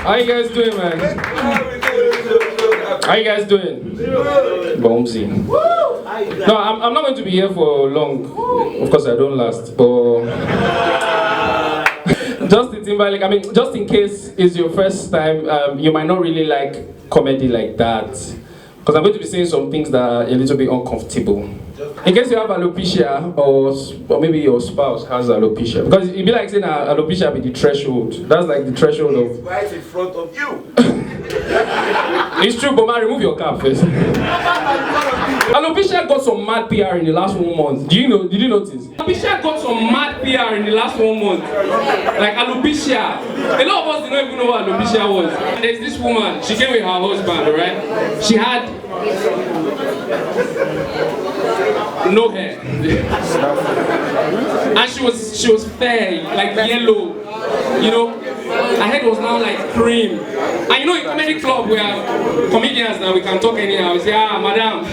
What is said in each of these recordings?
How you guys doing, man? How you guys doing? Boomsy. No, I'm not going to be here for long. Of course, I don't last, but Justin Timberlake. I mean, just in case it's your first time, you might not really like comedy like that, because I'm going to be saying some things that are a little bit uncomfortable. In case you have alopecia, or maybe your spouse has alopecia, because it'd be like saying alopecia be the threshold. That's like the threshold of. Right in front of you. It's true, but man, remove your cap first. Alopecia got some mad PR in the last 1 month. Did you notice? Alopecia got some mad PR in the last 1 month. Like alopecia. A lot of us didn't even know what alopecia was. There's this woman, she came with her husband, right? She had no hair. And she was fair, like yellow. You know? Her head was now like cream. And you know, in comedy club, we are comedians now, we can talk anyhow. We say, ah, madam.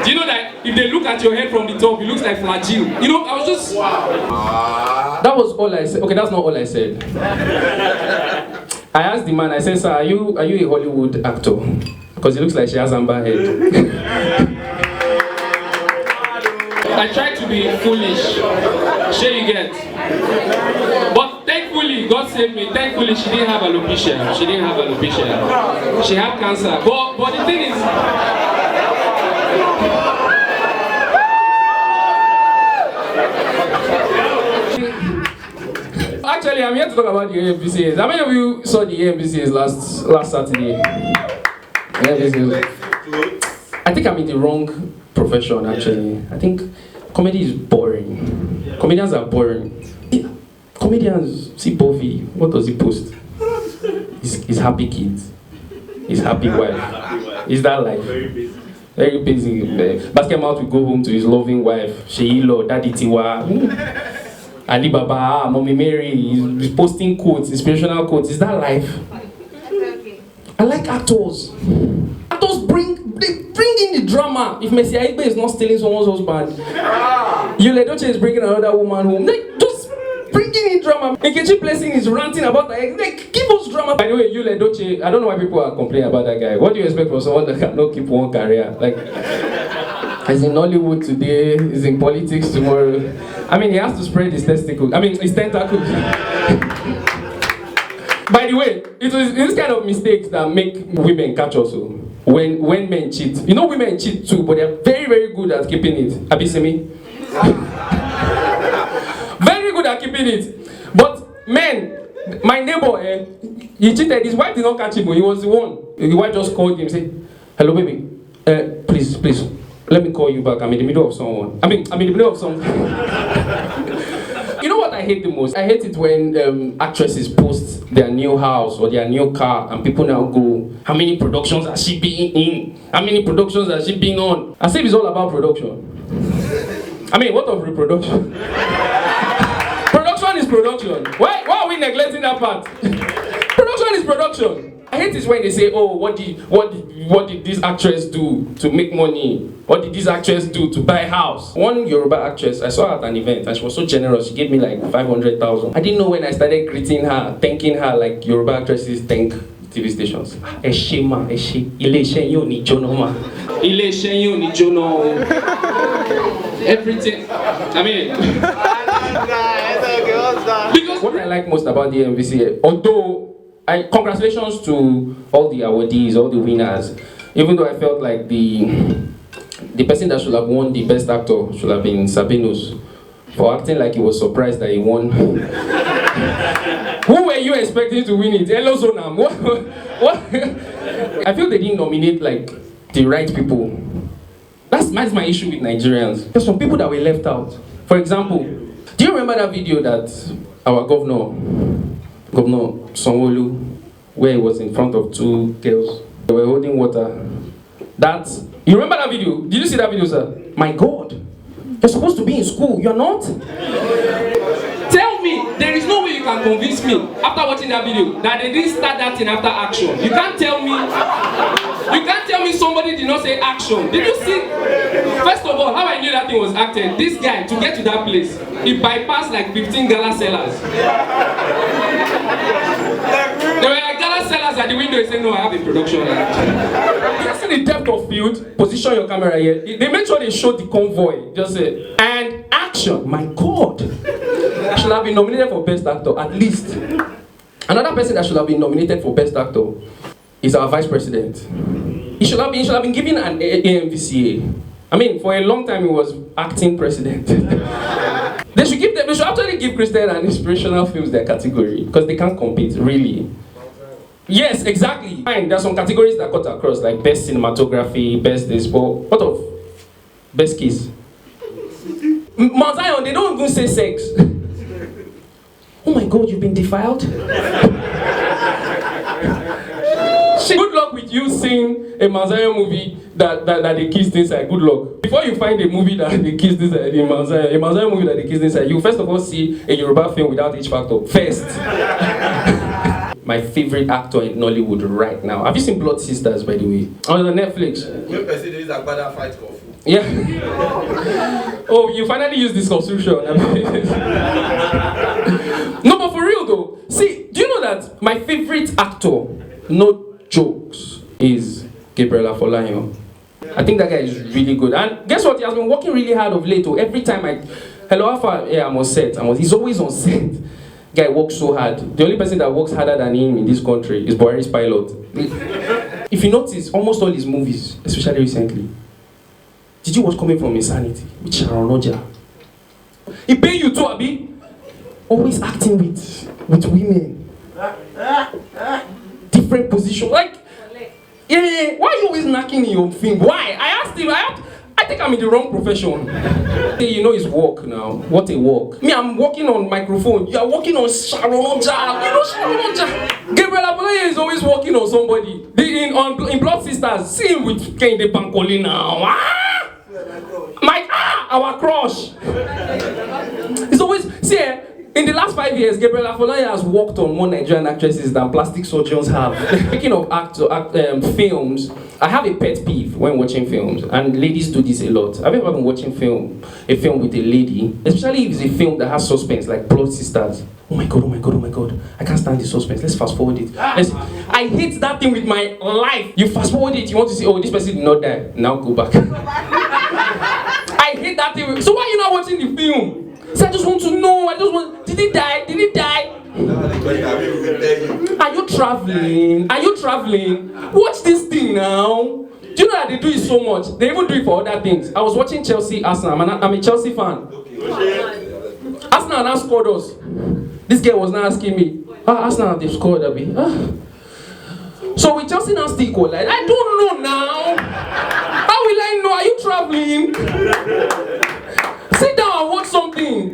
Do you know that if they look at your head from the top, it looks like flagell? You know, I was just... That was all I said. Okay, that's not all I said. I asked the man, I said, sir, are you a Hollywood actor? Because it looks like she has amber head. I tried to be foolish. Sure you get. But thankfully, God saved me. Thankfully, she didn't have alopecia. She didn't have alopecia. She had cancer. But the thing is... Actually, I'm here to talk about the AMVCAs. How many of you saw the AMVCAs last Saturday? I think I'm in the wrong profession, actually. I think comedy is boring. Comedians are boring. Comedians, see Buffy, what does he post? His happy kids. His happy wife. Is that life? Very busy. Basketball will go home to his loving wife. Sheilo, Daddy Tiwa. Ali Baba, Mommy Mary. He's posting quotes, inspirational quotes. Is that life? I like actors. Actors bring in the drama. If Messi Aigbe is not stealing someone's husband, Yul Edoche is bringing another woman home. Like, just bringing in drama. Nkechi Blessing is ranting about that. Like, give us drama. By the way, Yul Edoche, I don't know why people are complaining about that guy. What do you expect from someone that cannot keep one career? Like, he's in Nollywood today, he's in politics tomorrow. I mean, he has to spread his testicles. I mean, his tentacles. By the way, it's this kind of mistakes that make women catch also. When men cheat. You know women cheat too, but they're very, very good at keeping it. Abisemi? Very good at keeping it. But men, my neighbor, he cheated. His wife did not catch him, but he was the one. The wife just called him and said, hello baby, please, let me call you back. I'm in the middle of someone. I'm in the middle of something. You know what I hate the most? I hate it when actresses post their new house or their new car and people now go, how many productions has she been in? How many productions has she been on? As if it's all about production. I mean, what of reproduction? Production is production. Why are we neglecting that part? Production is production. I hate it when they say, oh, what did this actress do to make money? What did this actress do to buy a house? One Yoruba actress, I saw her at an event and she was so generous. She gave me like 500,000. I didn't know when I started greeting her, thanking her like Yoruba actresses thank TV stations. Eshema, Ileshen yo ni jono ma. Ileshen yo ni jono. Everything. I mean. Because what I like most about the AMVCA, although congratulations to all the awardees, all the winners. Even though I felt like the person that should have won the best actor should have been Sabinus for acting like he was surprised that he won. Who were you expecting to win it? Hello, Sonam. What? I feel they didn't nominate like the right people. That's my issue with Nigerians. There's some people that were left out. For example, do you remember that video that our Governor Sanwo-Olu, where he was in front of two girls, they were holding water? You remember that video? Did you see that video, sir? My God, you're supposed to be in school, you're not? Tell me, there is no way you can convince me after watching that video that they didn't start that thing after action. You can't tell me somebody did not say action. Did you see? First of all, how I knew that thing was acted, this guy, to get to that place, he bypassed like 15 gala sellers. There were like gala sellers at the window and say, no, I have a production line. You see the depth of field? Position your camera here. They make sure they show the convoy. Just say, and action. My God. I should have been nominated for Best Actor, at least. Another person that should have been nominated for Best Actor is our Vice President. He should have been given an AMVCA. I mean, for a long time he was acting president. They should actually give Christian and inspirational films their category, because they can't compete, really. Yes, exactly. Fine, there are some categories that cut across, like best cinematography, best this, but what of best kiss? Mount Zion, they don't even say sex. Oh my God, you've been defiled? Good luck with you seeing a Mount Zion movie that they kissed inside. Good luck. Before you find a movie that they kissed inside in Mount Zion, a Mount Zion movie that they kissed inside, you first of all see a Yoruba film without H factor. First. My favorite actor in Nollywood right now. Have you seen Blood Sisters, by the way? On the Netflix. Yeah. Oh, you finally used this construction. No, but for real though. See, do you know that my favorite actor, no jokes, is Gabriel Afolayan? I think that guy is really good. And guess what? He has been working really hard of late. Every time hello Alpha, yeah, I'm on set. He's always on set. Guy works so hard. The only person that works harder than him in this country is Buhari's pilot. If you notice, almost all his movies, especially recently, did you watch Coming From Insanity with Sharon Oja? He pay you too, Abi. Always acting with women. Different position. Like, yeah, why are you always knocking in your film? Why? I asked him, I think I'm in the wrong profession. You know his work now. What a work. Me, I'm working on microphone. You are working on Sharon Oja. You know Sharon Oja. Gabriel Afolayan is always working on somebody. In Blood Sisters, see him with Kende Bankole now. Our crush. It's always, see, in the last 5 years, Gabriel Afolayan has worked on more Nigerian actresses than plastic surgeons have. Speaking of films, I have a pet peeve when watching films, and ladies do this a lot. Have you ever been watching a film with a lady, especially if it's a film that has suspense, like Blood Sisters? Oh my God, oh my God, oh my God. I can't stand the suspense. Let's fast forward it. I hate that thing with my life. You fast forward it, you want to see, oh, this person did not die. Now go back. I hate that thing. So why are you not watching the film? So I just want to know, did he die? Did he die? Are you traveling? Are you traveling? Watch this thing now. Do you know that they do it so much? They even do it for other things. I was watching Chelsea Arsenal. I'm a Chelsea fan. Arsenal now scored us. This girl was now asking me, Arsenal, they've scored, Abi. So with Chelsea now still equalize. I don't know now. How will I know? Are you traveling? Sit down and watch something.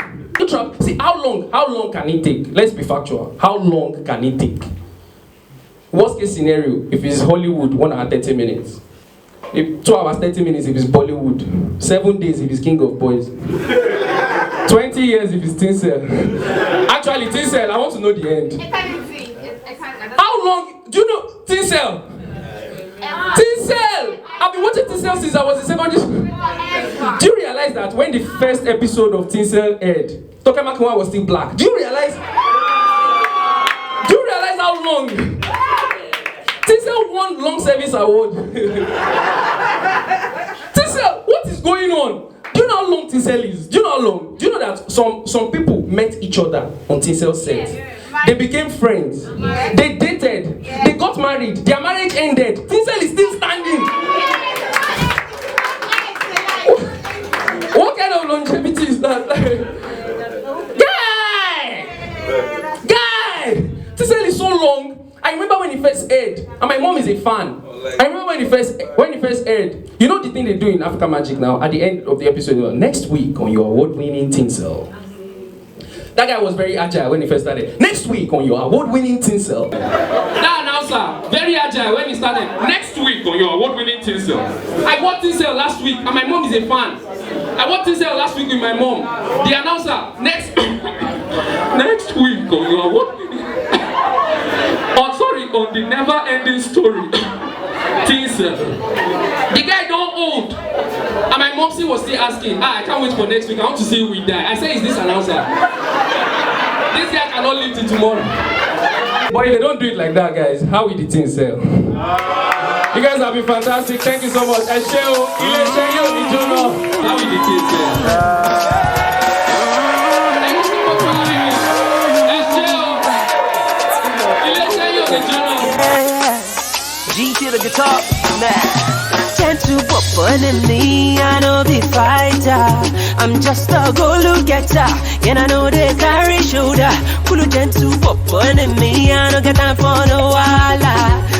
See, how long can it take? Let's be factual. How long can it take? Worst case scenario, if it's Hollywood, 1 hour 30 minutes. If 2 hours 30 minutes if it's Bollywood. 7 days if it's King of Boys. 20 years if it's Tinsel. Actually, Tinsel, I want to know the end. How long? Do you know Tinsel? Tinsel! I've been watching Tinsel since I was in secondary school. Do you realize that when the first episode of Tinsel aired, Toke Makinwa was still black? Do you realize how long? Tinsel won long service award. Tinsel, what is going on? Do you know how long Tinsel is? Do you know how long? Do you know that some people met each other on Tinsel set? They became friends. They dated. They got married. Their marriage ended. Tinsel is still standing. What kind of longevity is that? Guy! Tinsel is so long. I remember when it first aired, and my mom is a fan. I remember when it first aired. You know the thing they do in Africa Magic now? At the end of the episode, next week on your award-winning Tinsel. That guy was very agile when he first started. Next week on your award-winning Tinsel. That announcer, very agile when he started. Next week on your award-winning Tinsel. I watched Tinsel last week, and my mom is a fan. I watched Tinsel last week with my mom. The announcer, next week on your award-winning... on the never-ending story. Tinsel. The guy don't old. And my mom was still asking, I can't wait for next week. I want to see who will die. I said, is this announcer? This guy cannot live till tomorrow. But if they don't do it like that, guys, how will the thing sell? You guys have been fantastic. Thank you so much. How will the thing sell? G to the guitar, gentle but fun in me, I know the fighter. I'm just a go-getter, and I know they carry shoulder. Cool gentle but fun in me, I don't get time for no wala.